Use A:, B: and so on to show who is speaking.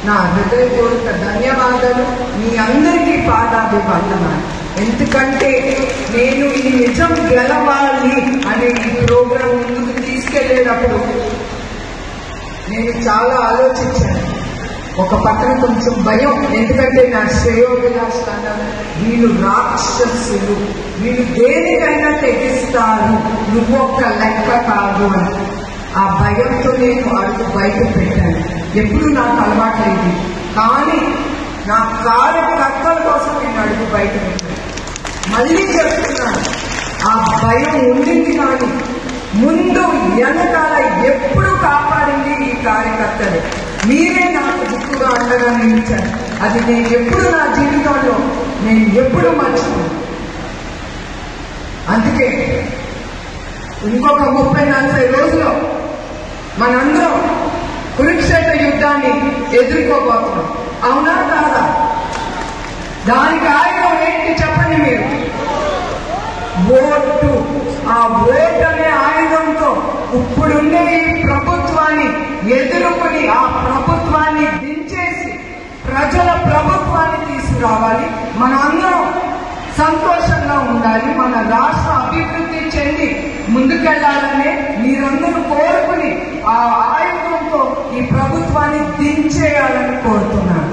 A: నా హృదయపూర్వక ధన్యవాదాలు. మీ అందరికీ పాదాభివందనాలు. ఎందుకంటే నేను ఈ నిజం గెలవాలి అనే ఈ ప్రోగ్రాం ముందుకు తీసుకెళ్లేటప్పుడు నేను చాలా ఆలోచించాను. ఒక పక్కన కొంచెం భయం, ఎందుకంటే నా శ్రేయోభిలాషాలు వీళ్ళు రాక్షసులు, వీళ్ళు దేనికైనా తెగిస్తారు, నువ్వు ఒక లెక్క కాదు అని. ఆ భయంతో నేను అడుగు బయట పెట్టాను. ఎప్పుడు నాకు అలవాట్లేదు, కానీ నా కార్యకర్తల కోసం నేను అడుగు బయట పెట్టాను. మళ్ళీ చెప్తున్నాను, ఆ భయం ఉండింది, కానీ ముందు వెనకాల ఎప్పుడు కాపాడింది ఈ కార్యకర్తలు. మీరే నాకు దిక్కుగా అండగా నిలిచారు. అది నేను ఎప్పుడు నా జీవితంలో నేను ఎప్పుడు మర్చిపోను. అందుకే ఇంకొక 30-40 రోజుల్లో మనందరం కురుక్షేత్ర యుద్ధాన్ని ఎదుర్కోబోతున్నాం. అవునా కాదా? దానికి ఆయుధం ఏంటి చెప్పండి మీరు? ఓటు. ఆ ఓటు అనే ఆయుధంతో ఇప్పుడుండే ఈ ప్రభుత్వాన్ని ఎదుర్కొని ఆ ప్రభుత్వాన్ని దించేసి ప్రజల ప్రభుత్వాన్ని తీసుకురావాలి. మనందరం సంతోషంగా ఉండాలి. మన రాష్ట్ర అభివృద్ధి చెంది ముందుకెళ్లాలనే మీరందరూ కోరుకుని ఆ ఆయుధంతో ఈ ప్రభుత్వాన్ని దించేయాలని కోరుతున్నాను.